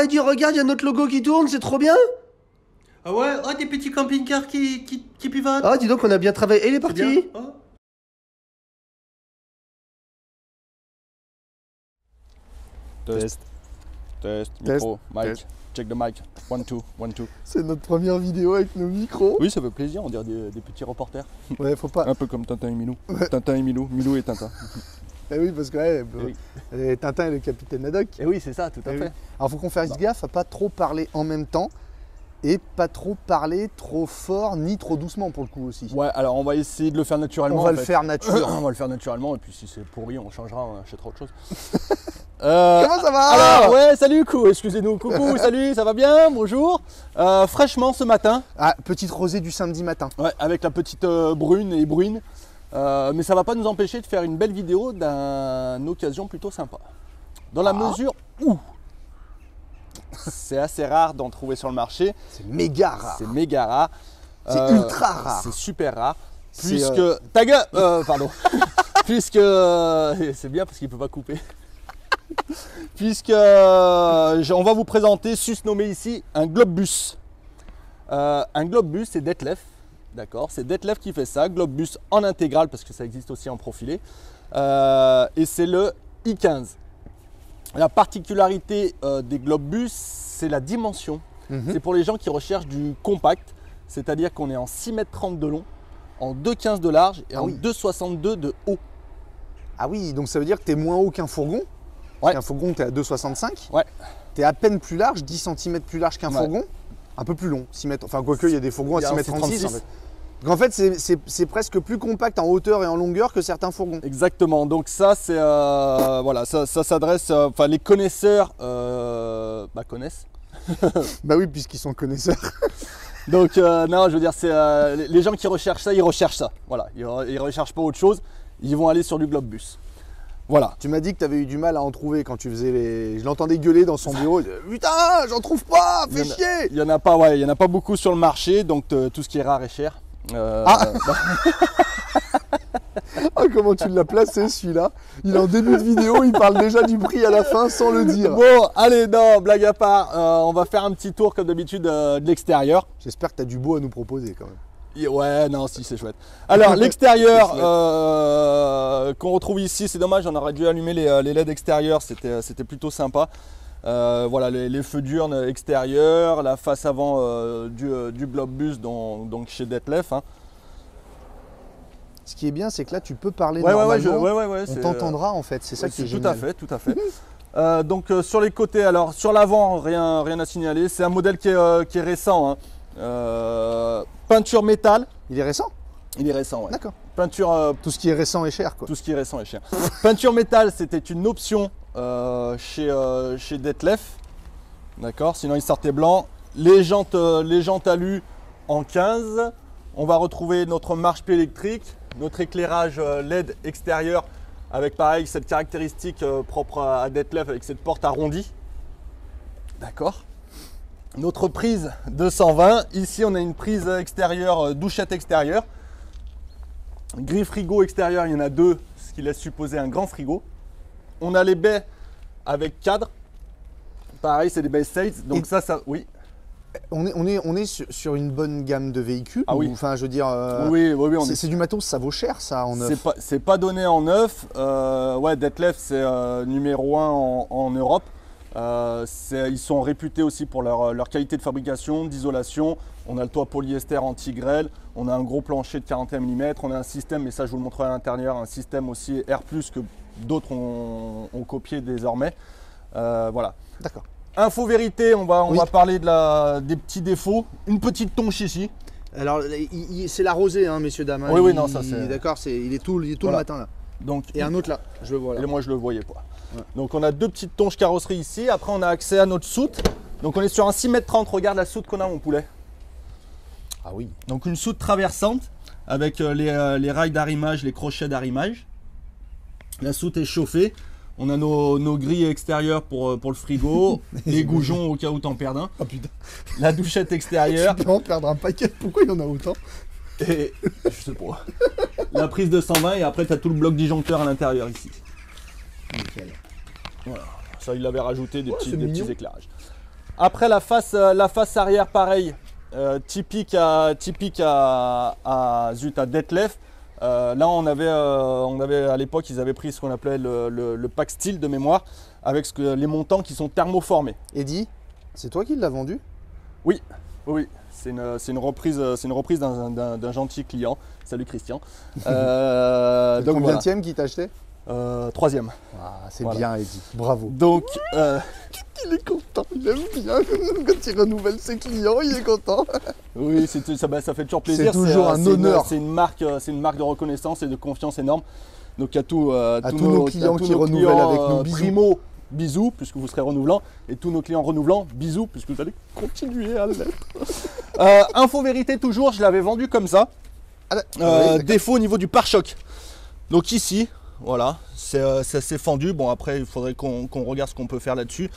Eddie, regarde, il y a notre logo qui tourne, c'est trop bien. Ah ouais, oh, des petits camping-cars qui pivotent. Ah, dis donc, on a bien travaillé. Et il est C'est bien. parti. Oh. Test, micro, mic, test. check the mic, 1, 2, 1, 2. C'est notre première vidéo avec nos micros. Oui, ça fait plaisir, on dirait des petits reporters. Ouais, faut pas. Un peu comme Tintin et Milou. Ouais. Tintin et Milou, Milou et Tintin. Eh oui, parce que ouais, oui. Tintin est le capitaine Haddock. Et oui, c'est ça, tout à Eh fait. oui. Alors faut qu'on fasse gaffe à pas trop parler en même temps et pas trop parler trop fort ni trop doucement pour le coup aussi. Ouais, alors on va essayer de le faire naturellement. On va en le fait. faire naturellement. On va le faire naturellement, et puis si c'est pourri, on changera, on achètera autre chose. Comment ça va? Alors, ouais, salut, excusez-nous, coucou, salut, ça va bien, bonjour. Fraîchement ce matin, Ah, petite rosée du samedi matin. ouais, avec la petite brune et bruine. Mais ça va pas nous empêcher de faire une belle vidéo d'une occasion plutôt sympa. Dans la mesure où c'est assez rare d'en trouver sur le marché, C'est méga rare. c'est méga rare. C'est ultra rare. C'est super rare. C'est, Puisque. Ta gueule pardon. Puisque. C'est bien parce qu'il ne peut pas couper. Puisque on va vous présenter, susnommé ici, un Globebus. Un Globebus, c'est Detlef. D'accord, c'est Detlef qui fait ça. Globebus en intégrale parce que ça existe aussi en profilé. Et c'est le i15. La particularité des Globebus, c'est la dimension. C'est pour les gens qui recherchent du compact, c'est-à-dire qu'on est en 6,30 m de long, en 2,15 de large et en 2,62 de haut. Ah oui, donc ça veut dire que tu es moins haut qu'un fourgon. Ouais. Qu'un fourgon, tu es à 2,65. Ouais. Tu es à peine plus large, 10 cm plus large qu'un Ouais. fourgon. Un peu plus long, 6 mètres. Enfin, quoique, il y a des fourgons à Il y a 6,36 m en 6,36. fait. Donc en fait, c'est presque plus compact en hauteur et en longueur que certains fourgons. Exactement, donc ça c'est voilà, ça s'adresse, enfin les connaisseurs connaissent. Bah oui, puisqu'ils sont connaisseurs. Donc non, je veux dire, c'est les gens qui recherchent ça, ils recherchent ça. Voilà, ils recherchent pas autre chose, ils vont aller sur du Globebus. Voilà. Tu m'as dit que tu avais eu du mal à en trouver quand tu faisais les. Je l'entendais gueuler dans son bureau. Il disait, putain, j'en trouve pas, fais chier. Il y en a pas, ouais, il y en a pas beaucoup sur le marché, donc tout ce qui est rare est cher. Ah, comment tu l'as placé celui-là? Il est en début de vidéo, il parle déjà du prix à la fin sans le dire. Bon, allez, non, blague à part, on va faire un petit tour comme d'habitude de l'extérieur. J'espère que tu as du beau à nous proposer quand même. Ouais, non, si, c'est chouette. Alors, l'extérieur qu'on retrouve ici, c'est dommage, on aurait dû allumer les LED extérieurs, c'était plutôt sympa. Voilà, les feux diurnes extérieurs, la face avant du Globebus, donc chez Detlef. Hein. Ce qui est bien, c'est que là, tu peux parler Ouais, normalement. ouais, On t'entendra en fait, c'est ça qui est génial. Tout à fait. Donc sur les côtés, alors sur l'avant, rien à signaler. C'est un modèle qui est récent. Hein. Peinture métal. Il est récent? Il est récent, ouais. D'accord. Peinture. Tout ce qui est récent est cher, quoi. Tout ce qui est récent est cher. Peinture métal, c'était une option chez Detlef. D'accord. Sinon, il sortait blanc. Les jantes alu en 15. On va retrouver notre marche-pied électrique, notre éclairage LED extérieur avec pareil cette caractéristique propre à Detlef avec cette porte arrondie. D'accord. Notre prise 220. Ici, on a une prise extérieure, douchette extérieure. Grille frigo extérieur, il y en a deux, ce qui laisse supposer un grand frigo. On a les baies avec cadre. Pareil, c'est des baies States. Donc ça, oui. On est sur une bonne gamme de véhicules. Ah oui. Enfin, je veux dire. Oui, c'est du matos, ça vaut cher, ça, en neuf. C'est pas donné en neuf. Ouais, Detlef, c'est numéro 1 en Europe. Ils sont réputés aussi pour leur qualité de fabrication, d'isolation. On a le toit polyester anti-grêle, on a un gros plancher de 41 mm, on a un système, mais ça je vous le montrerai à l'intérieur, un système aussi R+, que d'autres ont copié désormais. Voilà. D'accord. Info vérité, on va parler des petits défauts. Une petite tonche ici. Alors, c'est la rosée, hein, messieurs, dames. Oui, non, ça c'est... D'accord, il est tout le matin là. Donc, et un autre là, je le vois là. Et moi je le voyais pas. Ouais. Donc on a deux petites tonches carrosserie ici. Après on a accès à notre soute. Donc on est sur un 6,30 m. Regarde la soute qu'on a mon poulet. Ah oui. Donc une soute traversante avec les rails d'arrimage, les crochets d'arrimage. La soute est chauffée. On a nos grilles extérieures pour le frigo, les goujons au cas où t'en perds un. Oh putain. La douchette extérieure. Tu peux en perdre un paquet, pourquoi il y en a autant? Et je sais pas. La prise de 120 et après tu as tout le bloc disjoncteur à l'intérieur ici. Nickel. Voilà. Ça il avait rajouté des petits éclairages. Après la face arrière, pareil, typique à Detlef. Là, on avait à l'époque, ils avaient pris ce qu'on appelait le pack style de mémoire, avec les montants qui sont thermoformés. Eddie, c'est toi qui l'as vendu? Oui, oui. C'est une reprise d'un gentil client. Salut Christian. Donc combienième qui t'a acheté? Troisième. Ah, c'est Voilà. bien Eddie, bravo. Donc, Il est content, il aime bien quand il renouvelle ses clients, il est content. oui, ça fait toujours plaisir. C'est toujours un honneur. C'est une marque de reconnaissance et de confiance énorme. Donc à tous nos clients qui renouvellent avec nous, bisous. Primo, bisous, puisque vous serez renouvelant. Et tous nos clients renouvelants, bisous, puisque vous allez continuer à l'être. Info vérité toujours, je l'avais vendu comme ça. Oui, Défaut au niveau du pare-choc. Donc ici, voilà, c'est fendu. Bon, après, il faudrait qu'on regarde ce qu'on peut faire là-dessus.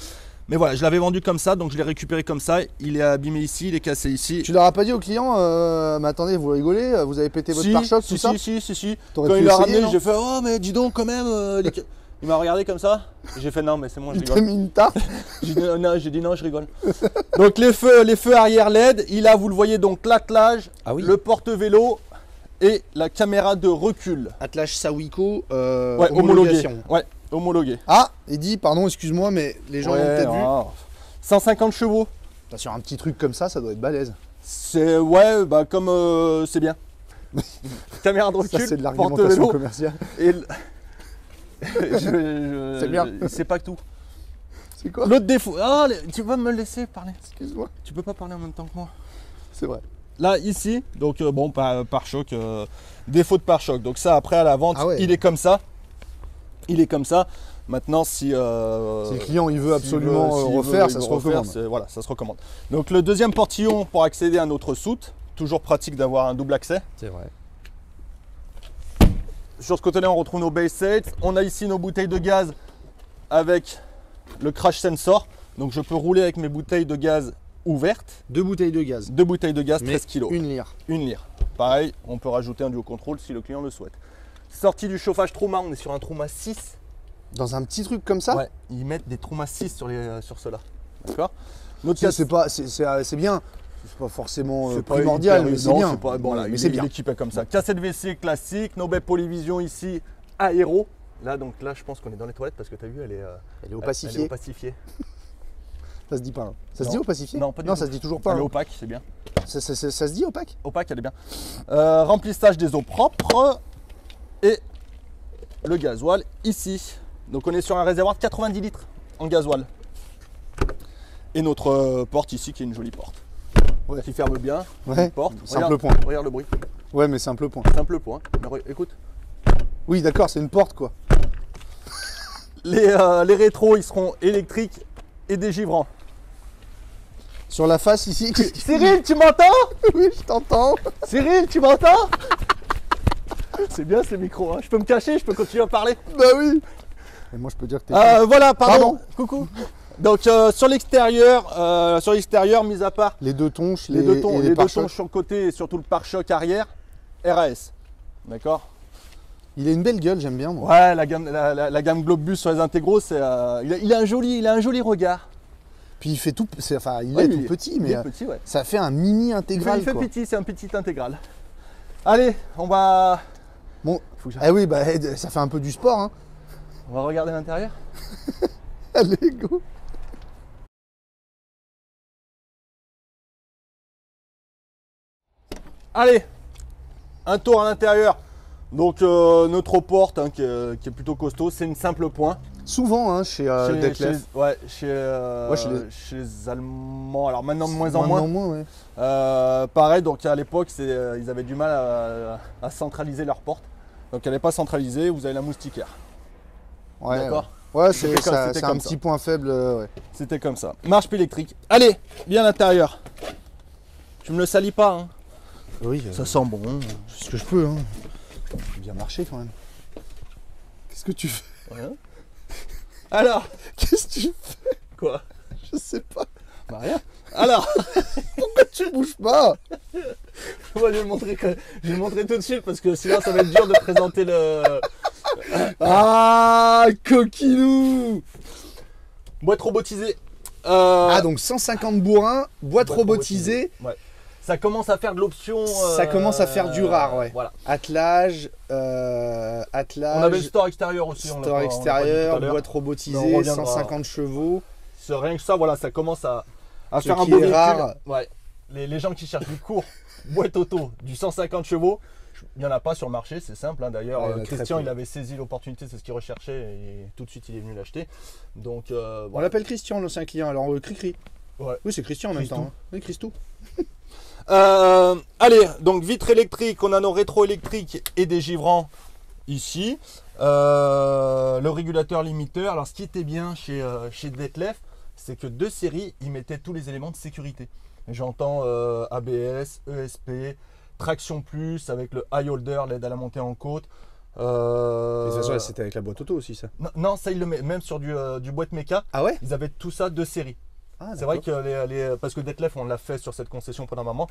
Mais voilà, je l'avais vendu comme ça, donc je l'ai récupéré comme ça. Il est abîmé ici, il est cassé ici. Tu leur as pas dit au client, mais attendez, vous rigolez, vous avez pété votre pare-choc, tout ça? Si. T'aurais Quand pu il l'a essayer, ramené, non? j'ai fait oh mais dis donc quand même. Il m'a regardé comme ça. J'ai fait non mais c'est moi, je Il t'a rigole. mis une tarte. J'ai dit non, je rigole. Donc les feux arrière LED. Il a, vous le voyez donc l'attelage, Ah oui. le porte-vélo et la caméra de recul. Attelage Sawiko, Ouais, homologué. Ouais, homologué. Ah, Eddie, pardon, excuse-moi, mais les gens l'ont peut-être vu. 150 chevaux. Sur un petit truc comme ça doit être balèze. C'est ouais, bah comme c'est bien. Caméra de recul, Ça, c'est de l'argumentation porte-vélo commerciale. et C'est bien. C'est pas que tout. C'est quoi? L'autre défaut. Ah, tu vas me laisser parler. Excuse-moi. Tu peux pas parler en même temps que moi. C'est vrai. Là, ici, donc bon, pare-choc, défaut de pare-choc. Donc ça, après à la vente, Ah ouais. il est comme ça. Il est comme ça. Maintenant, si Si le client il veut s'il absolument veut- s'il refaire, veut- ça il se veut refaire, recommande. voilà, ça se recommande. Donc le deuxième portillon pour accéder à notre soute. Toujours pratique d'avoir un double accès. C'est vrai. Sur ce côté-là, on retrouve nos base sets. On a ici nos bouteilles de gaz avec le crash sensor. Donc je peux rouler avec mes bouteilles de gaz ouvertes. 2 bouteilles de gaz. 2 bouteilles de gaz, Mais 13 kg. une lire. Une lire. Pareil, on peut rajouter un duo contrôle si le client le souhaite. Sortie du chauffage Truma, on est sur un Truma 6. Dans un petit truc comme ça? Ouais, ils mettent des Truma 6 sur cela. D'accord. Notre C'est bien. C'est pas forcément c'est pas primordial, hyper- mais c'est non, bien. c'est pas- bon, là, mais il c'est est bien. équipé comme ça. Cassette WC classique, Nobel Polyvision ici, aéro. Là, donc là, je pense qu'on est dans les toilettes parce que tu as vu, elle est Elle est elle est opacifiée. opacifiée. Ça se dit pas. Hein. Ça se Non. dit opacifié? Non, pas du Non, tout. ça se dit toujours pas. Elle est Hein. opaque, c'est bien. Ça se dit opaque? Opaque, elle est bien. Remplissage des eaux propres et le gasoil ici. Donc on est sur un réservoir de 90 litres en gasoil. Et notre porte ici qui est une jolie porte. Ouais. Qui ferme bien. Ouais. Une porte. Simple Regarde, point. regarde le bruit. Ouais, mais simple point. Simple point. Mais écoute. Oui, d'accord, c'est une porte quoi. Les rétros ils seront électriques et dégivrants. Sur la face ici. Cyril, tu m'entends? Oui, je t'entends. Cyril, tu m'entends? C'est bien ces micros, hein. Je peux me cacher, je peux continuer à parler. Bah oui. Et moi je peux dire que t'es. Voilà, pardon. Pardon. Coucou. Donc sur l'extérieur, mis à part Les deux tonches, les deux tons, et les pare-chocs. sur le côté et surtout le pare-choc arrière, RAS. D'accord. Il a une belle gueule, j'aime bien moi. Ouais, la gamme Globus sur les intégraux, c'est il a un joli regard. Puis il fait tout, enfin il Ouais, est il tout est- petit, Il mais est petit, ouais. ça fait un mini intégral Il fait quoi. petit, c'est un petit intégral. Allez, on va Bon, faut que j'arrête. eh oui, bah ça fait un peu du sport, hein. On va regarder l'intérieur. Allez, go. Allez, un tour à l'intérieur. Donc notre porte qui est plutôt costaud, c'est une simple point. Souvent, hein, chez Detlef. Chez les Allemands, alors maintenant de moins en Maintenant moins. ouais. Pareil, donc à l'époque, ils avaient du mal à centraliser leur porte. Donc elle n'est pas centralisée, vous avez la moustiquaire. Ouais, D'accord. Ouais, C'était c'est comme un ça. petit point faible. Ouais. C'était comme ça. Marche électrique. Allez, viens à l'intérieur. Tu me le salis pas, hein. Oui, Ça sent bon. c'est ce que je peux. Hein. J'ai bien marché quand même. Qu'est-ce que tu fais? Ouais. Alors, Qu'est-ce que tu fais? quoi? Je sais pas. Bah rien. Alors, Pourquoi tu bouges pas? moi je vais le montrer tout de suite parce que sinon ça va être dur de présenter le. Ah, coquinou! Boîte robotisée. Ah, donc 150 bourrins, boîte robotisée. Ouais. Ça commence à faire de l'option. Ça commence à faire du rare, ouais. Voilà. Attelage, On avait le store extérieur aussi. Store extérieur, boîte robotisée, 150 chevaux. Rien que ça, voilà, ça commence à Ce faire un qui beau est véhicule. rare. Ouais. Les gens qui cherchent du court, boîte auto, du 150 chevaux, il n'y en a pas sur le marché, c'est simple. Hein. D'ailleurs, Ouais, il y en a Christian, très peu. il avait saisi l'opportunité, c'est ce qu'il recherchait et tout de suite il est venu l'acheter. Donc, On voilà. l'appelle Christian, l'ancien client. Alors, Cri-Cri. Ouais. Oui, c'est Christian en même Christou. temps. Hein. Oui, Christou. Allez, donc vitre électrique, on a nos rétro-électriques et des givrants ici. Le régulateur limiteur. Alors, ce qui était bien chez Detlef, c'est que de série, ils mettaient tous les éléments de sécurité. J'entends ABS, ESP, traction plus avec le high holder, l'aide à la montée en côte. Et ça, c'était avec la boîte auto aussi, ça. Non, ça, ils le mettent même sur du boîte méca. Ah ouais? Ils avaient tout ça de série. Ah, C'est vrai que parce que Detlef, on l'a fait sur cette concession pendant un moment,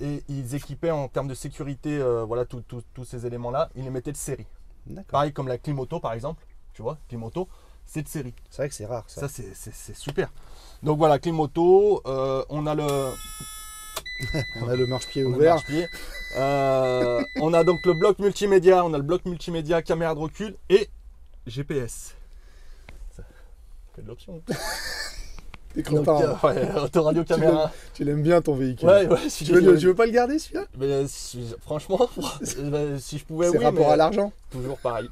et ils équipaient en termes de sécurité, voilà, tous ces éléments-là, ils les mettaient de série. D'accord. Pareil comme la Climoto par exemple, tu vois, Climoto, c'est de série. C'est vrai que c'est rare, ça. Ça, c'est super. Donc voilà, Climoto, on a le On a le marche-pied on a le ouvert. marche-pied. On a donc le bloc multimédia, caméra de recul et GPS. Ça fait de l'option. T'es Donc, content. Hein. ouais, autoradio caméra. Tu l'aimes bien ton véhicule. Ouais, si Tu veux pas le garder celui-là? franchement, si je pouvais, C'est oui, rapport mais à l'argent. toujours pareil.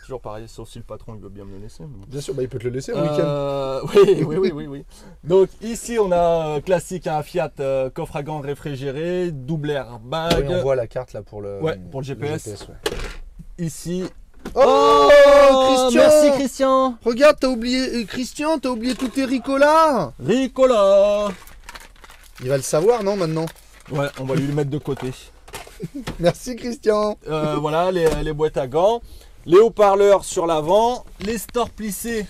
Toujours pareil, sauf si le patron il veut bien me le laisser. mais- Bien sûr, bah, il peut te le laisser au week-end. Oui. Donc ici on a classique un Fiat coffre à gants réfrigéré, double airbag. Oui, on voit la carte là pour le, Ouais, pour le GPS. ouais. Ici. Oh, Christian! Merci Christian. Regarde, t'as oublié Christian, t'as oublié tous tes ricolas. Ricola. Il va le savoir, non, maintenant? Ouais, on va lui le mettre de côté. Merci Christian. Voilà les boîtes à gants, les haut-parleurs sur l'avant, les stores plissés.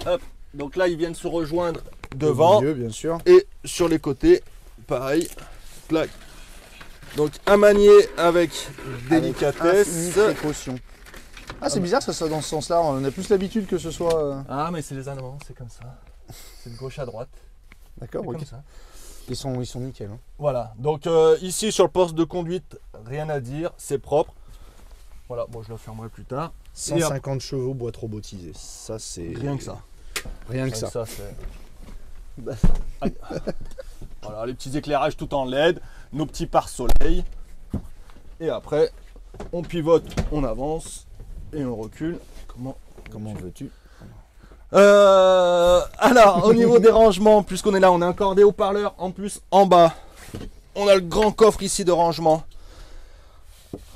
Hop. Donc là ils viennent se rejoindre devant. Au milieu, bien sûr. Et sur les côtés, pareil, plaque. Donc à manier avec délicatesse. Infinie précaution. Ah, c'est bizarre que ça soit dans ce sens-là. On a plus l'habitude que ce soit. Ah mais c'est les Allemands, c'est comme ça. C'est de gauche à droite. D'accord, C'est ok. comme ça. Ils sont nickel. Hein. Voilà, donc ici sur le poste de conduite, rien à dire, c'est propre. Voilà, bon je le fermerai plus tard. 150 chevaux, boîte robotisée. Ça, c'est. Rien que ça. Rien que ça. C'est... Aïe. Voilà, les petits éclairages tout en LED, nos petits pare-soleil. Et après, on pivote, on avance et on recule. Comment veux-tu? Alors, au niveau des rangements, puisqu'on est là, on a encore des haut-parleurs. En plus, en bas, on a le grand coffre ici de rangement.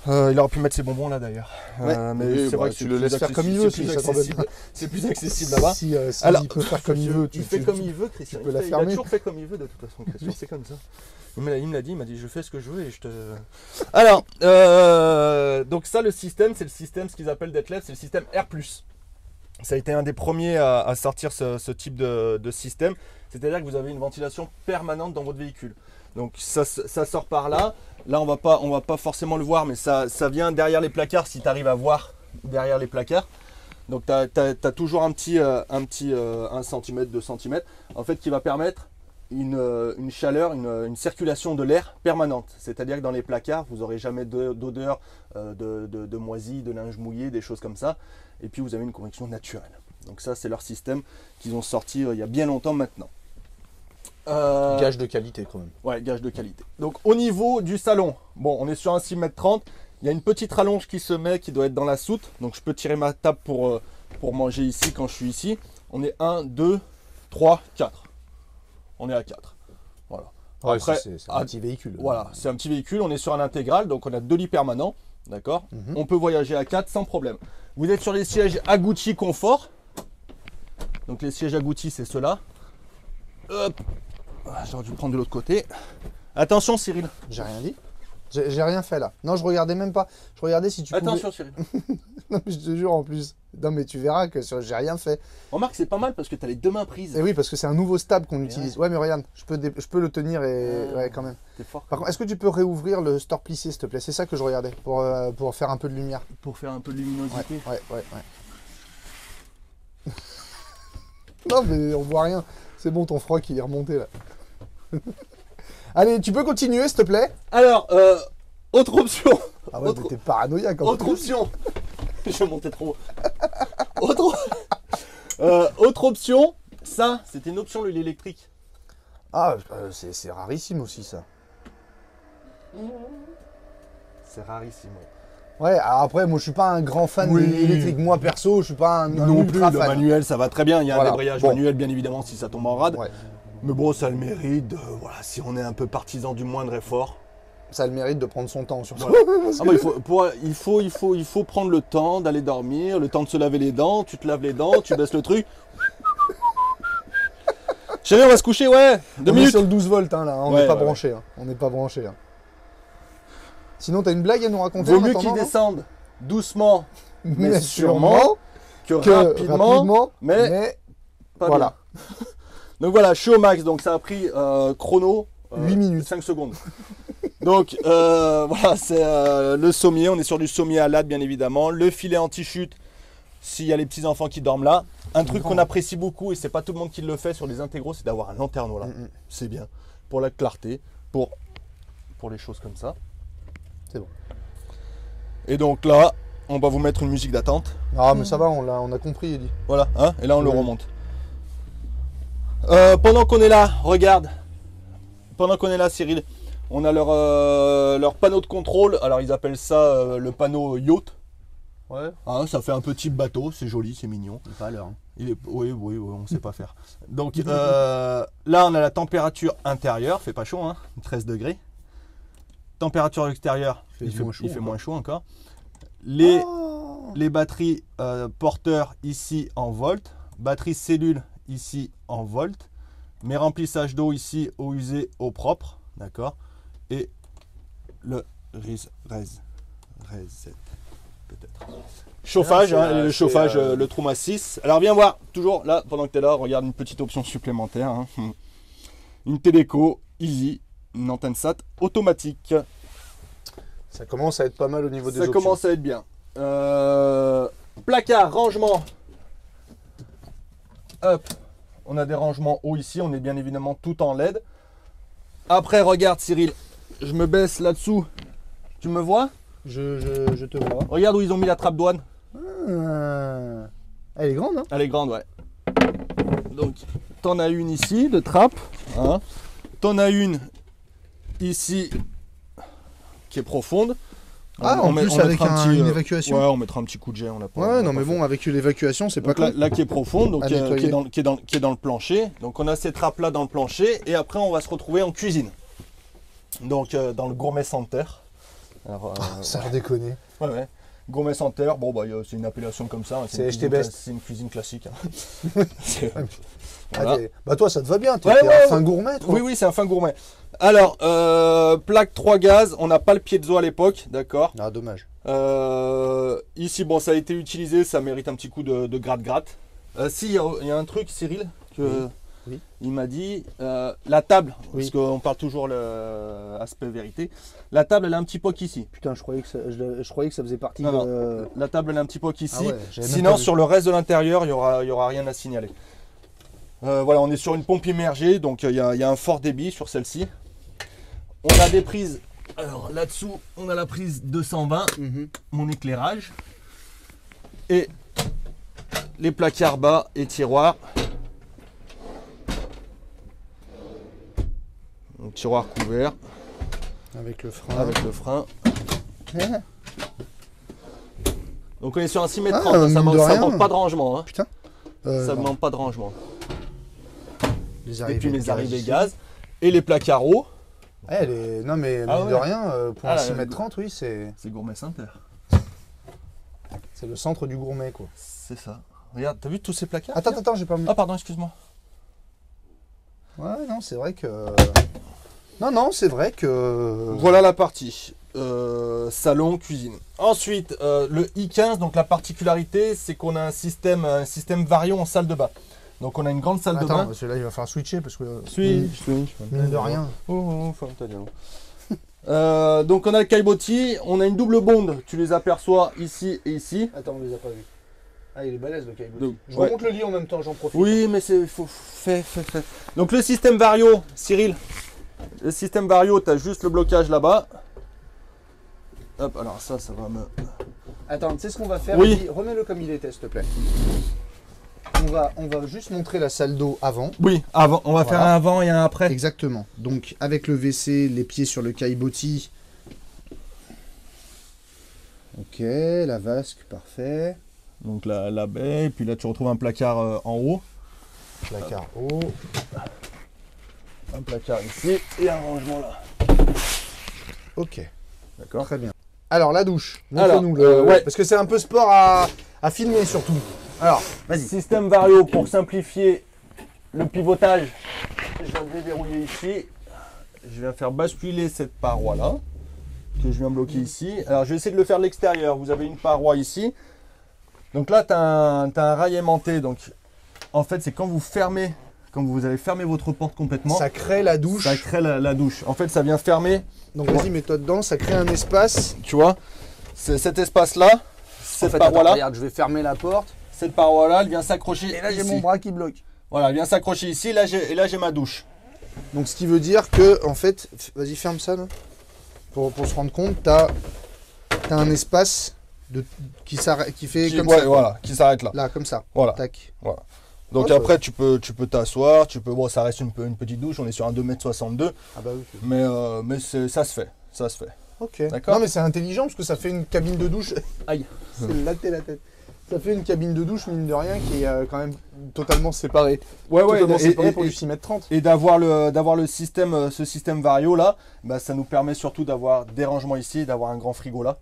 Il aurait pu mettre ses bonbons là d'ailleurs. Ouais, mais c'est vrai que tu c'est le plus laisses faire comme il veut, c'est plus si ça t'embête accessible. C'est plus accessible là-bas. Si Alors, il peut faire comme il veut, Il fait comme il veut, Christian. tu peux la Il a fermer. toujours fait comme il veut de toute façon, Christian. C'est comme ça. Il me l'a dit, il m'a dit je fais ce que je veux et je te. Alors, donc ça, le système, c'est le système, ce qu'ils appellent Detlef, c'est le système R+. Ça a été un des premiers à sortir ce type de système. C'est-à-dire que vous avez une ventilation permanente dans votre véhicule. Donc ça sort par là. Là, on va pas forcément le voir, mais ça vient derrière les placards si tu arrives à voir derrière les placards. Donc tu as toujours un petit 1 cm, 2 cm, en fait, qui va permettre une chaleur, une circulation de l'air permanente. C'est-à-dire que dans les placards, vous n'aurez jamais d'odeur de moisi, de linge mouillé, des choses comme ça. Et puis vous avez une convection naturelle. Donc ça, c'est leur système qu'ils ont sorti il y a bien longtemps maintenant. Gage de qualité quand même. Ouais, gage de qualité. Donc au niveau du salon, bon, on est sur un 6,30 m. Il y a une petite rallonge qui se met, qui doit être dans la soute. Donc je peux tirer ma table pour manger ici quand je suis ici. On est 1, 2, 3, 4. On est à 4. Voilà. Ouais, Après, c'est un petit véhicule. Voilà, c'est un petit véhicule. On est sur un intégral, donc on a 2 lits permanents. D'accord. On peut voyager à 4 sans problème. Vous êtes sur les sièges Agouti Confort. Donc les sièges Agouti, c'est ceux-là. Hop. J'aurais dû prendre de l'autre côté. Attention Cyril. J'ai rien dit. J'ai rien fait là. Non, je regardais même pas. Je regardais si tu Attention Cyril. Non, mais je te jure en plus. Non, mais tu verras que j'ai rien fait. Remarque, c'est pas mal parce que tu as les deux mains prises. Et oui, parce que c'est un nouveau stab qu'on utilise. Ouais, mais regarde, je peux le tenir et ouais, quand même. T'es fort. Par contre, est-ce que tu peux réouvrir le store plissé, s'il te plaît? C'est ça que je regardais pour faire un peu de lumière. Pour faire un peu de luminosité. Ouais. Non, mais on voit rien. C'est bon, ton froid qui est remonté là. Allez, tu peux continuer, s'il te plaît? Alors, autre option. Ah ouais, mais t'es paranoïaque. Autre option. Je vais monter trop haut. Autre option. Ça, c'était une option, l'huile électrique. Ah, c'est rarissime aussi, ça. C'est rarissime. Ouais, alors après, moi, je suis pas un grand fan de l'huile électrique. Moi, perso, je suis pas un Non plus, ultra le fan. manuel, ça va très bien. Il y a Voilà. un débrayage Bon. manuel, bien évidemment, si ça tombe en rade. Ouais. Mais bon, ça a le mérite de, voilà, si on est un peu partisan du moindre effort. Ça a le mérite de prendre son temps, surtout. Voilà. Ah bah, il faut prendre le temps d'aller dormir, le temps de se laver les dents. Tu te laves les dents, tu baisses le truc. Chérie, on va se coucher, ouais. 2 On est minutes. sur le 12 volts, hein, là. On Ouais, n'est pas ouais, branché. Hein. On n'est pas branché. Hein. Sinon, t'as une blague à nous raconter Vaut en mieux attendant, qu'ils non descendent doucement, Mais sûrement, que rapidement, mais pas voilà. bien. Donc voilà, je suis au max, donc ça a pris chrono 8 minutes. 5 secondes. Donc voilà, c'est le sommier, on est sur du sommier à latte bien évidemment. Le filet anti-chute, s'il y a les petits enfants qui dorment là. Un truc qu'on apprécie beaucoup, et c'est pas tout le monde qui le fait sur les intégros, c'est d'avoir un lanterneau là. C'est bien, pour la clarté, pour les choses comme ça. C'est bon. Et donc là, on va vous mettre une musique d'attente. Ah, mais ça va, on a compris, Eddie. Voilà, hein, et là on le Oui. remonte. Pendant qu'on est là, regarde. Pendant qu'on est là, Cyril, on a leur panneau de contrôle. Alors ils appellent ça le panneau yacht. Ouais. Hein, ça fait un petit bateau, c'est joli, c'est mignon. Pas à l'heure. Hein. Oui, on sait pas faire. Donc là, on a la température intérieure, fait pas chaud, hein, 13 degrés. Température extérieure, il fait moins chaud encore. Les batteries porteurs ici en volts, batterie cellule ici en volts, mes remplissages d'eau ici, eau usée, eau propre, d'accord. Et le reset, peut-être. Chauffage, Ah, le chauffage, le Truma 6. Alors viens voir, toujours là, pendant que tu es là, regarde une petite option supplémentaire. Hein. Une Téléco Easy, une antenne SAT automatique. Ça commence à être pas mal au niveau des Ça options. commence à être bien. Placard, rangement. Hop, on a des rangements hauts ici, on est bien évidemment tout en LED. Après, regarde Cyril, je me baisse là-dessous. Tu me vois? Je te vois. Regarde où ils ont mis la trappe douane. Ah. Elle est grande, hein? Elle est grande, ouais. Donc, t'en as une ici de trappe. Hein. T'en as une ici qui est profonde. Ah, en plus avec une évacuation. Ouais, on mettra un petit coup de jet. On a pas, Ouais, non, mais bon, avec l'évacuation, c'est pas donc con. là qui est profonde, donc À qui est nettoyer. dans le plancher. Donc on a ces trappes là dans le plancher et après on va se retrouver en cuisine. Donc dans le Gourmet Center. Alors, Ça a déconné. ouais. Gourmet Center, bon bah c'est une appellation comme ça. C'est une HT cuisine Best. c'est une cuisine classique. Hein. Voilà. Bah toi, ça te va bien, t'es Ouais, un fin gourmet, toi. Oui, c'est un fin gourmet. Alors, plaque 3 gaz, on n'a pas le piezo à l'époque, d'accord. Ah, dommage. Ici, bon, ça a été utilisé, ça mérite un petit coup de gratte-gratte. Si, il y a un truc, Cyril, que Oui. il m'a dit, la table, Oui. parce qu'on parle toujours l'aspect vérité, la table, elle a un petit poc ici. Putain, je croyais que ça faisait partie Non, de... La table, elle a un petit poc ici. Ah ouais, j'avais même Sinon, pas vu. sur le reste de l'intérieur, il y aura rien à signaler. Voilà, on est sur une pompe immergée, donc il y a un fort débit sur celle-ci. On a des prises. Alors là-dessous, on a la prise 220, mon éclairage. Et les placards bas et tiroirs. Donc, tiroir couvert Avec le frein. avec le frein. Ah, Donc on est sur un 6 m Ah, 30, ça mine ne de rien. demande pas de rangement. Hein. putain. Ça ne non. demande pas de rangement. Les Et puis de les arrivées ici. gaz. Et les placards hauts. Elle est... Non, mais Ah mine de ouais. rien, pour Ah, un 6 là, m 30, oui, c'est Gourmet Center. le centre du gourmet, quoi. C'est ça. Regarde, t'as vu tous ces placards? Attends, j'ai pas... Ah pardon, excuse-moi. Ouais, non, c'est vrai que... Non, c'est vrai que... Voilà la partie. Salon, cuisine. Ensuite, le i15, donc la particularité, c'est qu'on a un système variant en salle de bain. Donc on a une grande salle de Attends, bain. celui-là, il va falloir switcher, parce que... Mine de rien. Donc on a le caillebotis, on a une double bonde, tu les aperçois ici et ici. Attends, on les a pas vus. Ah, il est balèze le caillebotis. Donc, Je ouais. remonte le lit en même temps, j'en profite. Oui, mais c'est faut fait. Donc le système Vario, Cyril. Le système Vario, tu as juste le blocage là-bas. Hop, alors ça va me. Attends, tu sais ce qu'on va faire? Oui. Vas-y, remets-le comme il était, s'il te plaît. On va juste montrer la salle d'eau avant. Oui, avant, on va faire Voilà. un avant et un après. Exactement. Donc avec le WC, les pieds sur le caillebotis. Ok, la vasque, parfait. Donc la baie, et puis là tu retrouves un placard en haut. Placard haut. Un placard ici et un rangement là. Ok, D'accord. très bien. Alors la douche, Alors, montre-nous le... ouais. Parce que c'est un peu sport à filmer surtout. Alors, vas-y. Système Vario pour simplifier le pivotage. Je viens de déverrouiller ici. Je viens faire basculer cette paroi là que je viens bloquer ici. Alors je vais essayer de le faire de l'extérieur. Vous avez une paroi ici. Donc là tu as un rail aimanté. Donc en fait c'est quand vous fermez, quand vous allez fermer votre porte complètement, Ça crée la douche. ça crée la douche. En fait ça vient fermer. Donc vas-y, mets-toi dedans, ça crée un espace. Tu vois, c'est cet espace là, cette En fait, paroi attends, là, regarde, je vais fermer la porte. cette paroi là, elle vient s'accrocher. Et là, j'ai ici. mon bras qui bloque. Voilà, elle vient s'accrocher ici. Et là j'ai ma douche. Donc ce qui veut dire que, en fait, vas-y, ferme ça là. Pour se rendre compte, t'as un espace qui fait Qui, comme ouais, ça. voilà, qui s'arrête là. Là, comme ça. Voilà. Tac. Donc Ouais, après tu peux t'asseoir, bon ça reste une petite douche, on est sur un 2,62 m, Ah bah oui. mais ça se fait, Ok. D'accord. Non mais c'est intelligent parce que ça fait une cabine de douche. Aïe. C'est latter la tête. Ça fait une cabine de douche, mine de rien, qui est quand même totalement séparée. Ouais Totalement séparée pour et, du 6,30 m. et d'avoir le système, ce système Vario là, bah, ça nous permet surtout d'avoir des rangements ici, et d'avoir un grand frigo là.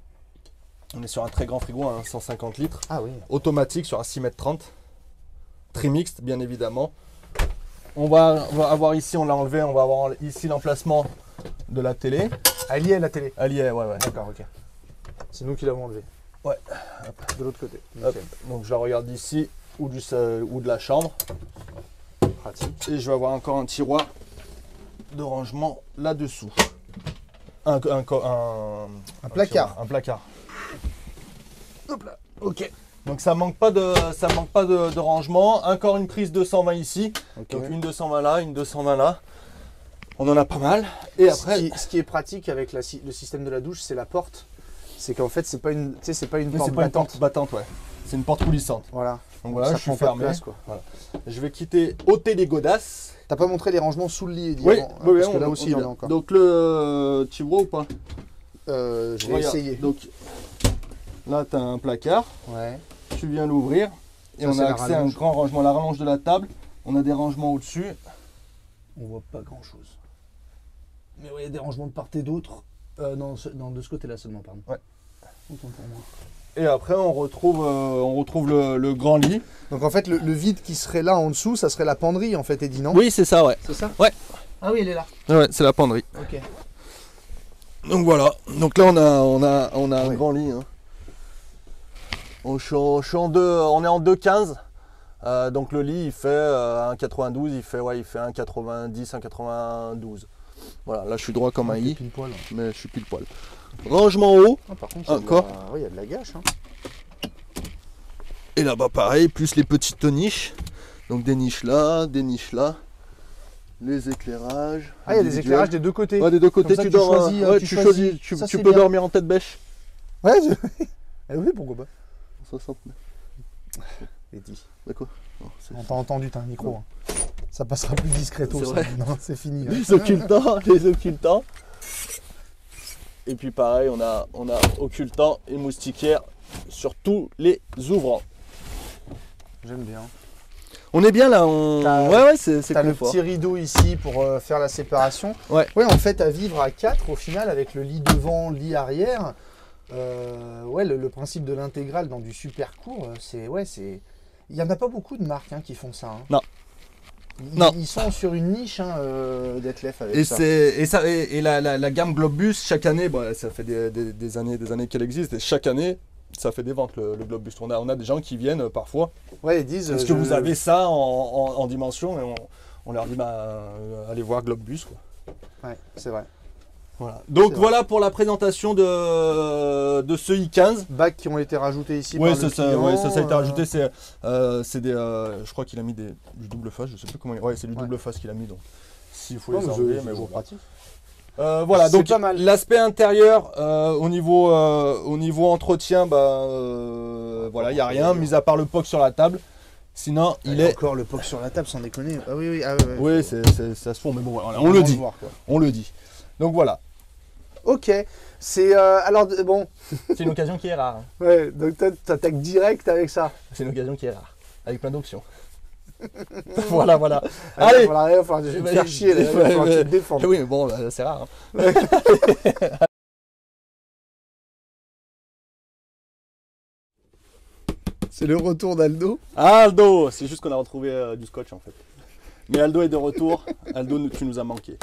On est sur un très grand frigo, un 150 litres, Ah oui. automatique sur un 6,30 m, trimixte bien évidemment. On va avoir ici, on l'a enlevé, on va avoir ici l'emplacement de la télé. Elle y est la télé. Elle y est, ouais. D'accord, ok. C'est nous qui l'avons enlevé. Ouais. De l'autre côté. Hop. Nickel. Donc je la regarde d'ici ou de la chambre. Pratique. Et je vais avoir encore un tiroir de rangement là-dessous. Un placard. Un placard. Hop là. Ok. Donc ça manque pas de rangement. Encore une prise 220 ici. Ok. Donc une 220 là, une 220 là. On en a pas mal. Et après, Ce qui est pratique avec le système de la douche, c'est la porte. C'est qu'en fait, c'est pas une, tu sais, c'est pas une mais porte c'est pas une battante. porte battante, ouais. C'est une porte coulissante. Voilà. Donc voilà, ça je suis prend pas de fermé. place, quoi. Voilà. Je vais ôter les godasses. T'as pas montré les rangements sous le lit, Eddie, Oui, avant, hein, oui, parce que là aussi, il y en a encore. Donc tu vois ou pas? Je vais Regarde, essayer. Donc là, tu as un placard. Ouais. Tu viens l'ouvrir et Ça, on c'est a la accès à un rallonge. grand rangement. La rallonge de la table, on a des rangements au-dessus. On voit pas grand chose. Mais ouais, il y a des rangements de part et d'autre. Non, de ce côté-là seulement, pardon. Ouais. Autant pour moi. Et après, on retrouve le grand lit. Donc en fait, le vide qui serait là en dessous, ça serait la penderie en fait, Eddie, non? Oui, c'est ça, ouais. C'est ça? Ouais. Ah oui, elle est là. Ouais, c'est la penderie. Ok. Donc voilà. Donc là, on a un Ouais. grand lit. Hein. On est en 2,15. Donc le lit, il fait 1,92. Il fait 1,90, 1,92. Voilà, là, je suis droit comme un i, Pile poil. mais je suis pile poil. Rangement haut. Ah, par contre, Encore. il y a de la gâche. Hein. Et là-bas, pareil, plus les petites niches. Donc des niches là, les éclairages. Ah, il y a des individuels. éclairages des deux côtés. Ouais, des deux côtés, ça, tu tu dors. choisis, Ouais, tu tu choisis. choisis. Tu Ça, c'est peux bien. dormir en tête bêche. Ouais, eh oui, pourquoi pas. 69. Eddie. D'accord. Non, c'est- On t'a entendu, t'as un micro. Hein. Ça passera plus discreto. C'est ça. vrai. Non, c'est fini. là. Les occultants, les occultants. Et puis pareil, on a occultants et moustiquaires sur tous les ouvrants. J'aime bien. On est bien là, T'as- c'est T'as le confort. petit rideau ici pour faire la séparation. Ouais. Ouais, en fait, à vivre à 4 au final avec le lit devant, lit arrière. Ouais, le principe de l'intégrale dans du super court, c'est. Il n'y en a pas beaucoup de marques hein, qui font ça. Hein. Non. Ils sont sur une niche hein, d'Etlef avec Et, ça. la gamme Globus, chaque année, bon, ça fait des années qu'elle existe, et chaque année, ça fait des ventes le Globus. On a des gens qui viennent parfois. Ouais, ils disent. Est-ce que vous avez ça en dimension? Et on leur dit, allez voir Globus. Quoi. Ouais, c'est vrai. Voilà. Donc C'est voilà pour la présentation de ce i15. Bacs qui ont été rajoutés ici Oui, par le client. ouais, ça a été rajouté. C'est des, je crois qu'il a mis du double face. Je sais plus comment. Ouais, c'est du double face qu'il a mis. Donc, s'il faut Non, les mais enlever, c'est mais toujours bon. pratique. Voilà. C'est Donc pas mal. l'aspect intérieur au niveau entretien, voilà, il y a rien, mis à part le POC sur la table. Sinon, il est. Encore le POC sur la table, sans déconner. Ah oui, oui. Ah, Oui, ça se fond, mais bon, voilà, on le dit. On le dit. Donc voilà. Ok. C'est alors bon. C'est une occasion qui est rare. Hein. Ouais. Donc t'attaques direct avec ça. C'est une occasion qui est rare, avec plein d'options. Voilà. Allez. Allez. Il va falloir te faire chier. Là, il va falloir que tu te défendes. Oui, mais bon, c'est rare. Hein. C'est le retour d'Aldo. Aldo, c'est juste qu'on a retrouvé du scotch en fait. Mais Aldo est de retour. Aldo, tu nous as manqué.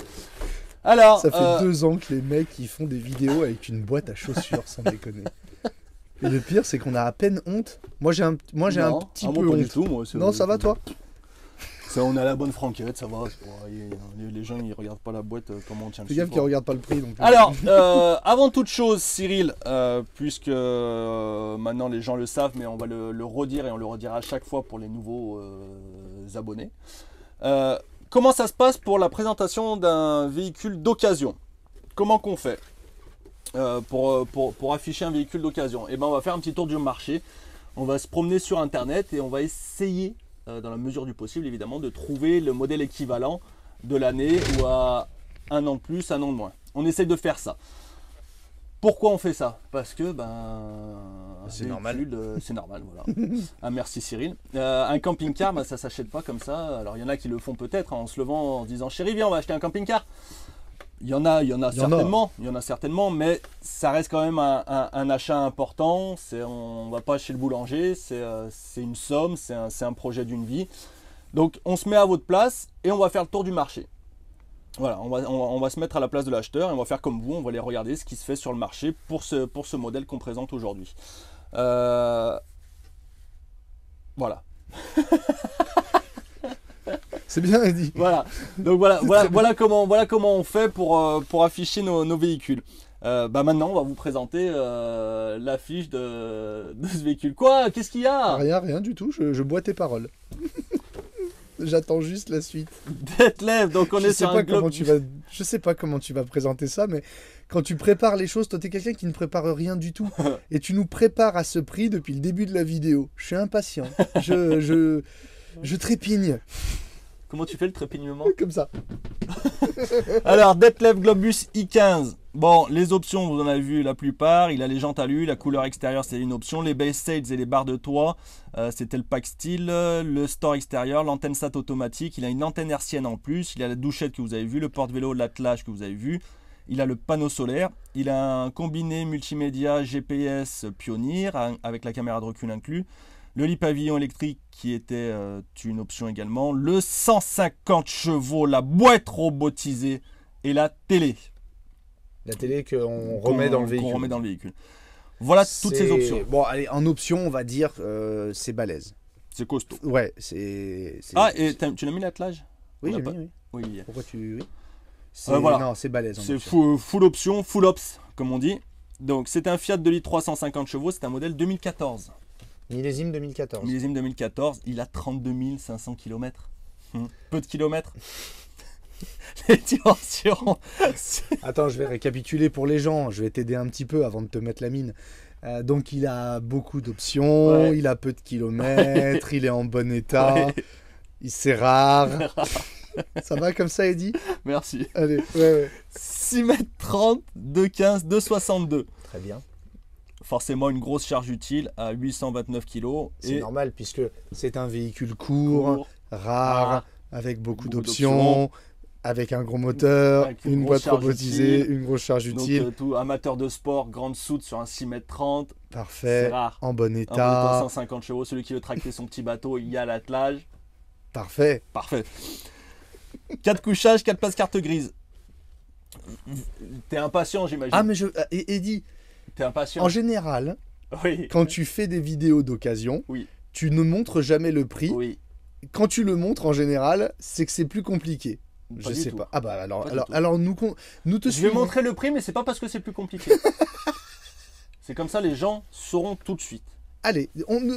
Alors, Ça fait 2 ans que les mecs ils font des vidéos avec une boîte à chaussures, sans déconner. Et le pire, c'est qu'on a à peine honte. Moi, j'ai un petit peu pas honte. du tout, moi. Non, ça va toi? On a la bonne franquette, ça va. Les gens ils regardent pas la boîte, comment on tient le Fais gaffe chiffre. qu'ils regardent pas le prix. Donc... Alors, avant toute chose, Cyril, puisque maintenant les gens le savent, mais on va le redire et on le redira à chaque fois pour les nouveaux abonnés. Comment ça se passe pour la présentation d'un véhicule d'occasion? Comment qu'on fait pour afficher un véhicule d'occasion? Eh ben, on va faire un petit tour du marché. On va se promener sur Internet et on va essayer, dans la mesure du possible évidemment, de trouver le modèle équivalent de l'année ou à un an de plus, un an de moins. On essaye de faire ça. Pourquoi on fait ça? Parce que c'est normal. C'est normal, voilà. Ah, merci Cyril. Un camping-car, ça s'achète pas comme ça. Alors il y en a qui le font peut-être en se levant en se disant chérie viens on va acheter un camping-car. Il y en a certainement, mais ça reste quand même un achat important. On va pas chez le boulanger, c'est une somme, c'est un projet d'une vie. Donc on se met à votre place et on va faire le tour du marché. Voilà, on va se mettre à la place de l'acheteur et on va faire comme vous, on va aller regarder ce qui se fait sur le marché pour ce modèle qu'on présente aujourd'hui. Voilà. C'est bien dit. Voilà. Donc voilà comment on fait pour afficher nos véhicules. Maintenant, on va vous présenter l'affiche de ce véhicule. Quoi? Qu'est-ce qu'il y a? Rien du tout. Je bois tes paroles. J'attends juste la suite. Detlef, donc on est sur un globe. Je sais pas comment tu vas présenter ça, mais quand tu prépares les choses, toi, t'es quelqu'un qui ne prépare rien du tout. Et tu nous prépares à ce prix depuis le début de la vidéo. Je suis impatient. Je trépigne. Comment tu fais le trépignement? Comme ça. Alors, Detlef Globus i15. Bon, les options, vous en avez vu la plupart. Il a les jantes alu, la couleur extérieure, c'est une option. Les base sails et les barres de toit, c'était le pack style. Le store extérieur, l'antenne SAT automatique. Il a une antenne hertzienne en plus. Il a la douchette que vous avez vu, le porte-vélo, l'attelage que vous avez vu. Il a le panneau solaire. Il a un combiné multimédia GPS Pioneer avec la caméra de recul inclus. Le lit pavillon électrique qui était une option également. Le 150 chevaux, la boîte robotisée et la télé. La télé qu'on remet dans le véhicule. Qu'on remet dans le véhicule. Voilà toutes ces options. Bon, allez, en option, on va dire c'est balèze. C'est costaud. Ouais, c'est... Ah, et tu l'as mis l'attelage? Oui, j'ai pas... mis, oui. Oui. Pourquoi tu... Oui. Voilà. Non, c'est balèze. C'est full option, full ops, comme on dit. Donc, c'est un Fiat 2 litres 350 chevaux. C'est un modèle 2014. Millésime 2014. Millésime 2014. Il a 32 500 km. Peu de kilomètres. Les dimensions. Attends, je vais récapituler pour les gens. Je vais t'aider un petit peu avant de te mettre la mine. Donc, il a beaucoup d'options. Ouais. Il a peu de kilomètres. Il est en bon état. Ouais. C'est rare. Ça va comme ça, Eddy? Merci. Allez, ouais. 6,30 m, 2,15, 2,62. Très bien. Forcément une grosse charge utile à 829 kg. C'est normal puisque c'est un véhicule court, rare, avec beaucoup d'options, avec un gros moteur, avec une boîte robotisée, une grosse charge utile. Donc, tout amateur de sport, grande soute sur un 6,30 m. Parfait. C'est rare. En bon état. 150 chevaux. Celui qui veut tracter son petit bateau, il y a l'attelage. Parfait. 4 couchages, 4 places carte grise. T'es impatient, j'imagine. Ah, mais Eddy, t'es impatient. En général, quand tu fais des vidéos d'occasion, tu ne montres jamais le prix. Quand tu le montres, en général, c'est que c'est plus compliqué. Je du sais tout. pas. Ah bah alors, Pas du alors, tout. alors nous, nous te Je vais suivons. montrer le prix, mais c'est pas parce que c'est plus compliqué. C'est comme ça, les gens sauront tout de suite. Allez, on ne...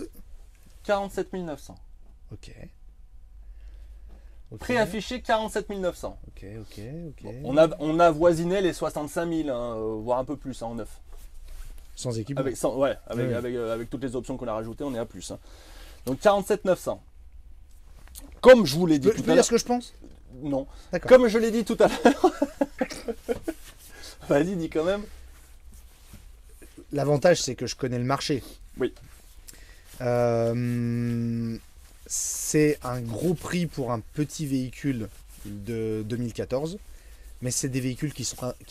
47 900. Ok. Ok. Prix affiché 47 900. Ok, ok, ok. Bon, on a voisiné les 65 000, hein, voire un peu plus hein, en neuf. Sans équipement. Avec, Ouais. avec toutes les options qu'on a rajoutées, on est à plus. Hein. Donc 47 900. Comme je vous l'ai dit Je tout peux à dire l'heure. ce que je pense? Non. D'accord. Comme je l'ai dit tout à l'heure. Vas-y, dis quand même. L'avantage, c'est que je connais le marché. Oui. C'est un gros prix pour un petit véhicule de 2014, mais c'est des véhicules qui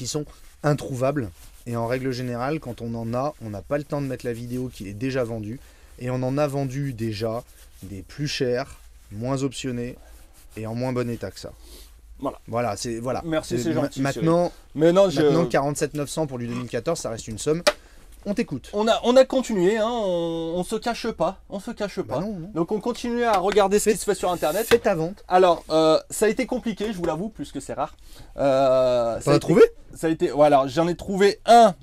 sont introuvables. Et en règle générale, quand on en a, on n'a pas le temps de mettre la vidéo qu'il est déjà vendu. Et on en a vendu déjà des plus chers, moins optionnés et en moins bon état que ça. Voilà. Voilà. Merci, c'est gentil, Maintenant, Mais non, maintenant 47 900 pour du 2014, ça reste une somme. On t'écoute. on a continué, hein, on se cache pas. On se cache Bah pas. non, non. Donc on continue à regarder ce qui se fait sur internet. Fais ta vente. Alors, ça a été compliqué, je vous l'avoue, plus que c'est rare. T'en as trouvé? Ça a été, voilà, j'en ai trouvé un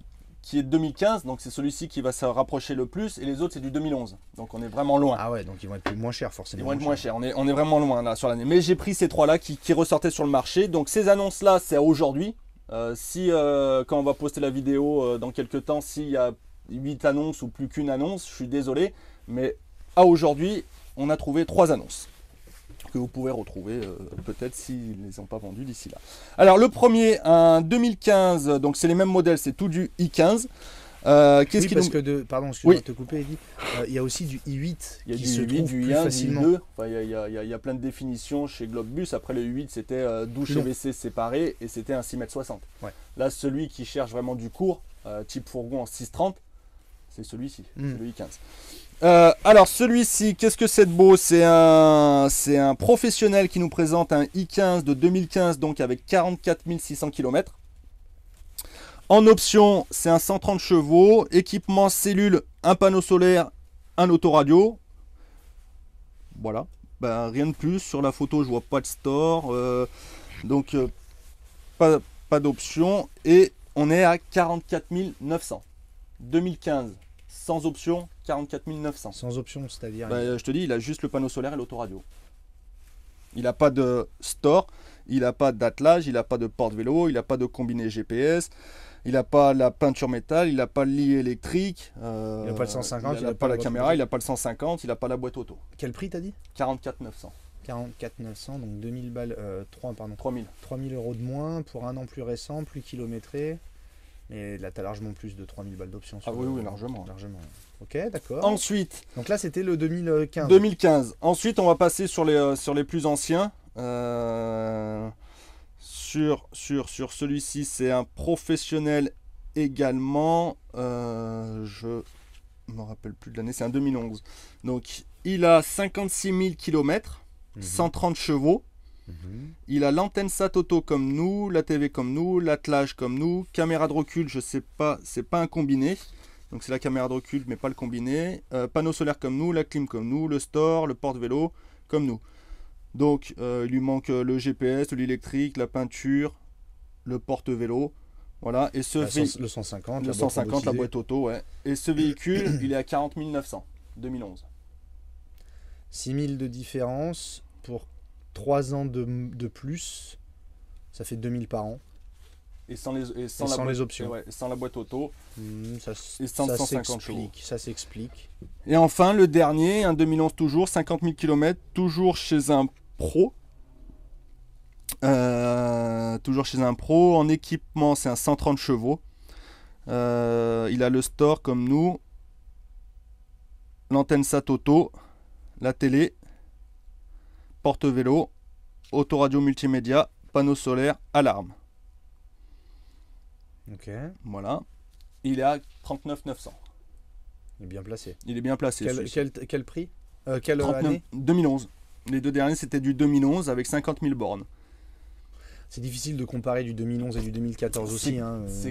qui est de 2015, donc c'est celui-ci qui va se rapprocher le plus, et les autres c'est du 2011. Donc on est vraiment loin. Ah ouais, donc ils vont être moins chers Ils forcément. vont être moins chers, on est vraiment loin là sur l'année. Mais j'ai pris ces trois-là qui ressortaient sur le marché. Donc ces annonces-là, c'est à aujourd'hui. Quand on va poster la vidéo dans quelques temps, s'il y a 8 annonces ou plus qu'une annonce, je suis désolé. Mais à aujourd'hui, on a trouvé 3 annonces que vous pouvez retrouver peut-être s'ils ne les ont pas vendus d'ici là. Alors le premier, un 2015, donc c'est les mêmes modèles, c'est tout du i15. Oui, parce que pardon, excuse-moi Oui. de te couper, Eddy. Il y a aussi du i8 Il y a qui du se 8, trouve du plus i1, du facilement. i2. Enfin, il y a plein de définitions chez Globebus. Après le i8, c'était 12 Plus long. CVC séparés et c'était un 6,60 m. Ouais. Là, celui qui cherche vraiment du court, type fourgon en 6,30, c'est celui-ci, c'est le i15. Alors celui-ci, qu'est-ce que c'est de beau? C'est un professionnel qui nous présente un i15 de 2015, donc avec 44 600 km. En option, c'est un 130 chevaux, équipement cellule, un panneau solaire, un autoradio. Voilà, ben, rien de plus. Sur la photo, je vois pas de store, donc pas d'option. Et on est à 44 900. 2015, sans option, 44 900. Sans option, c'est-à-dire. Ben, je te dis, il a juste le panneau solaire et l'autoradio. Il n'a pas de store, il n'a pas d'attelage, il n'a pas de porte-vélo, il n'a pas de combiné GPS. Il n'a pas la peinture métal, il n'a pas le lit électrique. Il n'a pas le 150, il n'a pas la caméra, il n'a pas le 150, il n'a pas la boîte auto. Quel prix t'as dit? 44 900. 44 900, donc 2000 balles, 3000. 3000 euros de moins pour un an plus récent, plus kilométré. Et là, t'as largement plus de 3000 balles d'options. Ah oui, largement. Largement. Ok, d'accord. Ensuite, Donc là, c'était le 2015. 2015. Ensuite, on va passer sur les plus anciens. Sur celui-ci, c'est un professionnel également. Je me rappelle plus de l'année, c'est un 2011. Donc, il a 56 000 km, 130 chevaux. Il a l'antenne SAT auto comme nous, la TV comme nous, l'attelage comme nous, caméra de recul, je sais pas, c'est pas un combiné. Donc c'est la caméra de recul mais pas le combiné. Panneau solaire comme nous, la clim comme nous, le store, le porte-vélo comme nous. Donc il lui manque le GPS, l'électrique, la peinture, le porte-vélo. Voilà. Et ce le 150, le 150, la boîte auto, ouais. Et ce véhicule, il est à 40 900, 2011. 6000 de différence pour 3 ans de plus. Ça fait 2000 par an. Et sans les options. Ouais, sans la boîte auto. Ça, Et 150 s'explique. Ça s'explique. Et enfin, le dernier, un 2011 toujours, 50 000 km, toujours chez un pro. Toujours chez un pro. En équipement, c'est un 130 chevaux. Il a le store comme nous. L'antenne SAT auto. La télé. Porte-vélo. Autoradio multimédia. Panneau solaire. Alarme. Ok. Voilà. Il est à 39 900. Il est bien placé. Il est bien placé. Quel prix Quelle 39 année? 2011. Les deux derniers, c'était du 2011 avec 50 000 bornes. C'est difficile de comparer du 2011 et du 2014 aussi.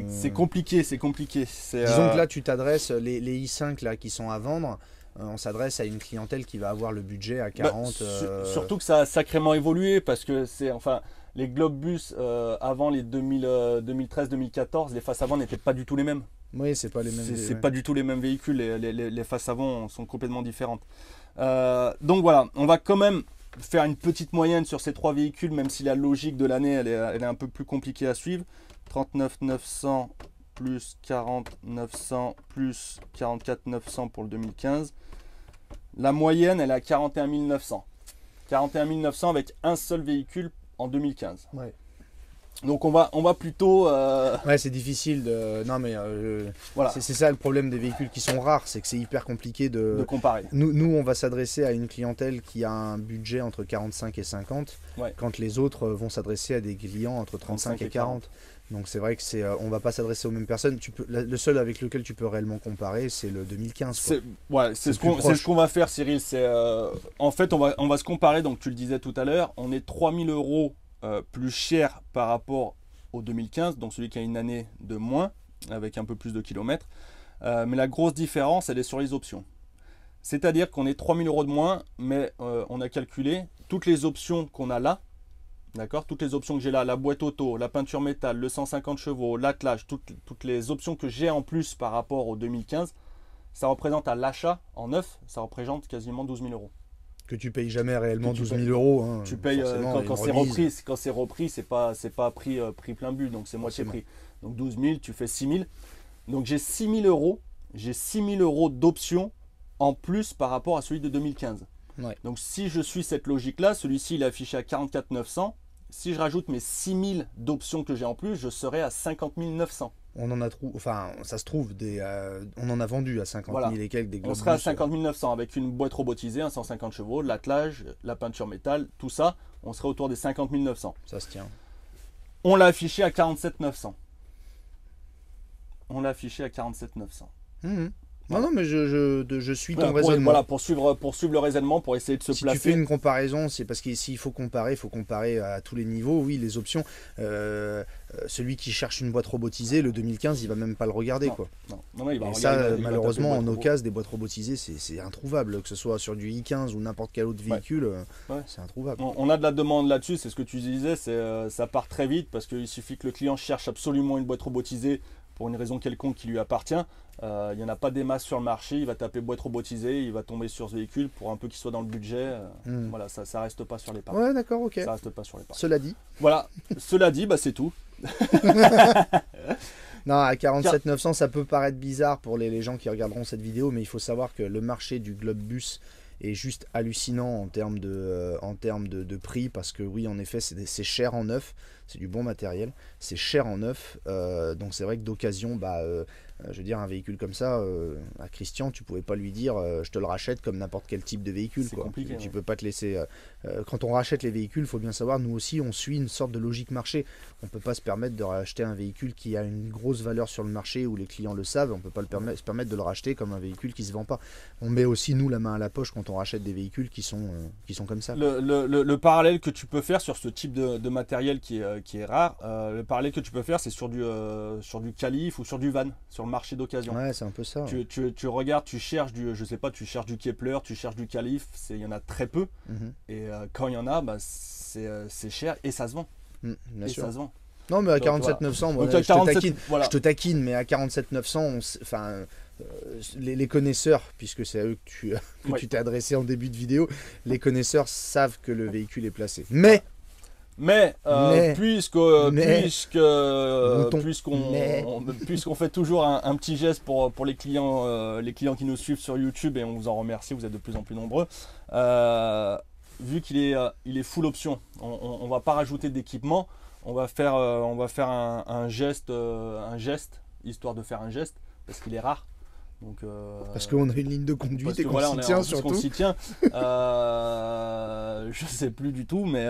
C'est compliqué, c'est compliqué. Disons que là, tu t'adresses, les i5 là, qui sont à vendre, on s'adresse à une clientèle qui va avoir le budget à 40. Surtout que ça a sacrément évolué parce que c'est enfin les Globebus avant les 2013-2014, les faces avant n'étaient pas du tout les mêmes. Oui, c'est pas les mêmes. C'est pas du tout les mêmes véhicules, les faces avant sont complètement différentes. Donc voilà, on va quand même faire une petite moyenne sur ces 3 véhicules, même si la logique de l'année elle est un peu plus compliquée à suivre. 39 900 plus 40 900 plus 44 900 pour le 2015. La moyenne elle est à 41 900. 41 900 avec un seul véhicule en 2015. Ouais. Donc on va plutôt... Ouais, c'est difficile de... Non mais voilà. c'est ça le problème des véhicules qui sont rares, c'est que c'est hyper compliqué de comparer. Nous, on va s'adresser à une clientèle qui a un budget entre 45 et 50, ouais. Quand les autres vont s'adresser à des clients entre 35 et 40. Donc c'est vrai que on va pas s'adresser aux mêmes personnes. Le seul avec lequel tu peux réellement comparer, c'est le 2015. C'est ce qu'on va faire, Cyril. En fait, on va se comparer. Donc tu le disais tout à l'heure, on est 3000 € plus cher par rapport au 2015, donc celui qui a une année de moins, avec un peu plus de kilomètres. Mais la grosse différence, elle est sur les options. C'est-à-dire qu'on est 3000 € de moins, mais on a calculé toutes les options qu'on a là. D'accord, toutes les options que j'ai là, la boîte auto, la peinture métal, le 150 chevaux, l'attelage, toutes les options que j'ai en plus par rapport au 2015, ça représente à l'achat en neuf, ça représente quasiment 12 000 €. Que tu payes jamais réellement 12 000 €. Hein, tu payes quand c'est repris, c'est pas prix plein but, donc c'est moitié prix. Donc 12 000, tu fais 6 000. Donc j'ai 6 000 €, j'ai 6 000 € d'options en plus par rapport à celui de 2015. Ouais. Donc si je suis cette logique-là, celui-ci il est affiché à 44 900. Si je rajoute mes 6 000 d'options que j'ai en plus, je serai à 50 900. On en a enfin, ça se trouve, on en a vendu à 50 000 et quelques des Globebus. On serait à 50 900 avec une boîte robotisée, un 150 chevaux, l'attelage, la peinture métal, tout ça, on serait autour des 50 900. Ça se tient. On l'a affiché à 47 900. On l'a affiché à 47 900. Non, mais je suis ton raisonnement. Voilà, pour suivre le raisonnement, pour essayer de se placer. Si tu fais une comparaison, c'est parce que s'il faut comparer à tous les niveaux. Oui, les options. Celui qui cherche une boîte robotisée, le 2015, il va même pas le regarder. Non, il va et ça, malheureusement, en occasion, des boîtes robotisées, c'est introuvable. Que ce soit sur du i15 ou n'importe quel autre véhicule, c'est introuvable. On a de la demande là-dessus, c'est ce que tu disais, ça part très vite parce qu'il suffit que le client cherche absolument une boîte robotisée pour une raison quelconque qui lui appartient. Il n'y en a pas des masses sur le marché, il va taper boîte robotisée, il va tomber sur ce véhicule pour un peu qu'il soit dans le budget. Voilà, ça reste pas sur les parts. Ouais, d'accord, ok. Ça reste pas sur les parts. Cela dit. Voilà, cela dit, c'est tout. Non, à 47 900, ça peut paraître bizarre pour les gens qui regarderont cette vidéo, mais il faut savoir que le marché du Globebus est juste hallucinant en termes de prix, parce que oui, en effet, c'est cher en neuf, c'est du bon matériel, c'est cher en neuf, donc c'est vrai que d'occasion, je veux dire, un véhicule comme ça, à Christian, tu pouvais pas lui dire je te le rachète comme n'importe quel type de véhicule. C'est compliqué. Tu peux pas te laisser. Quand on rachète les véhicules, il faut bien savoir, nous aussi, on suit une sorte de logique marché. On peut pas se permettre de racheter un véhicule qui a une grosse valeur sur le marché où les clients le savent. On peut pas se permettre de le racheter comme un véhicule qui se vend pas. On met aussi, nous, la main à la poche quand on rachète des véhicules qui sont comme ça. Le parallèle que tu peux faire sur ce type de matériel qui est rare, le parallèle que tu peux faire, c'est sur du Calif ou sur du van, sur le marché d'occasion. Ouais, c'est un peu ça. Tu regardes, tu cherches tu cherches du Kepler, tu cherches du Calif, il y en a très peu. Et quand il y en a, c'est cher et ça se vend. Bien sûr. Ça se vend. Non, mais à 47 900, je te taquine, mais à 47 900, les connaisseurs, puisque c'est à eux que tu t'es adressé en début de vidéo, les connaisseurs savent que le véhicule est placé. Mais puisqu'on fait toujours un petit geste pour les clients qui nous suivent sur YouTube, et on vous en remercie, vous êtes de plus en plus nombreux, vu qu'il est full option, on va pas rajouter d'équipement, on va faire un geste, histoire de faire un geste, parce qu'il est rare. Donc, parce qu'on a une ligne de conduite et qu'on s'y tient surtout. Qu'on s'y tient. Je sais plus du tout, mais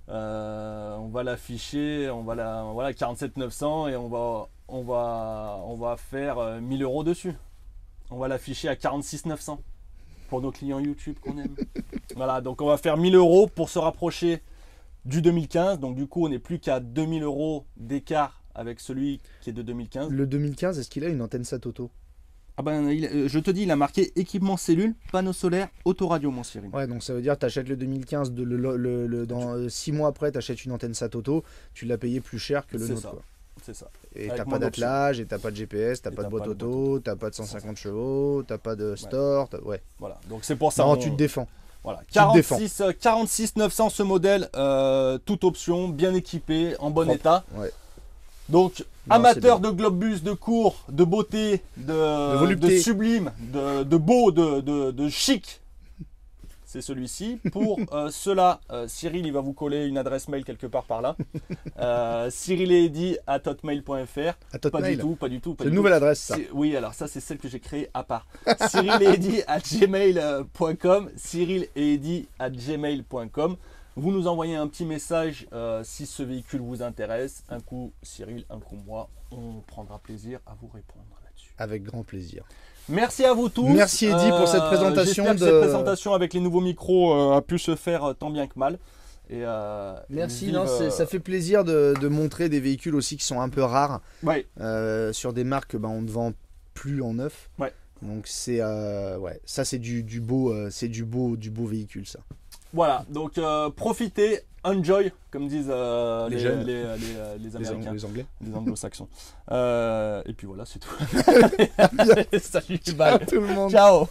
on va l'afficher, voilà 47 900 et on va faire 1000 € dessus. On va l'afficher à 46 900 pour nos clients YouTube qu'on aime. Voilà, donc on va faire 1000 € pour se rapprocher du 2015. Donc du coup, on n'est plus qu'à 2000 € d'écart avec celui qui est de 2015. Le 2015, est-ce qu'il a une antenne Satoto? Ah ben, je te dis, il a marqué équipement cellule, panneau solaire, autoradio, mon Cyril. Ouais, donc ça veut dire tu achètes le 2015, dans 6 mois après, tu achètes une antenne Satoto, tu l'as payé plus cher que le C'est nôtre. ça. Quoi. C'est ça. Et Avec t'as moins pas d'attelage, et t'as pas de GPS, t'as Et pas de t'as boîte pas de boîte auto, t'as pas de 150 chevaux, t'as pas de store. Ouais. Voilà, donc c'est pour ça. Non, tu te défends. Voilà, Tu te défends. 46 900 ce modèle, toute option, bien équipé, en bon Propre. état. Ouais. Donc, Non, amateur c'est de globus, de cours, de beauté, de volupté. sublime, de beau, de chic, c'est celui-ci. Pour cela, Cyril, il va vous coller une adresse mail quelque part par là. cyrileddy@hotmail.fr. À ton Pas mail. du tout, pas du tout. C'est une nouvelle adresse, ça. Oui, alors ça, c'est celle que j'ai créée à part. cyrileddy@gmail.com. cyrileddy@gmail.com. Vous nous envoyez un petit message si ce véhicule vous intéresse. Un coup Cyril, un coup moi. On prendra plaisir à vous répondre là-dessus. Avec grand plaisir. Merci à vous tous. Merci Eddy pour cette présentation. J'espère que cette présentation avec les nouveaux micros a pu se faire tant bien que mal. Et, Merci, vive, non, ça fait plaisir de montrer des véhicules aussi qui sont un peu rares. Ouais. Sur des marques que on ne vend plus en neuf. Ouais. Donc c'est ouais, ça c'est du beau véhicule ça. Voilà, donc profitez, enjoy, comme disent Les jeunes. les Américains, Les Anglais. les Anglo-Saxons. Et puis voilà, c'est tout. Salut, Ciao bye. tout le monde. Ciao.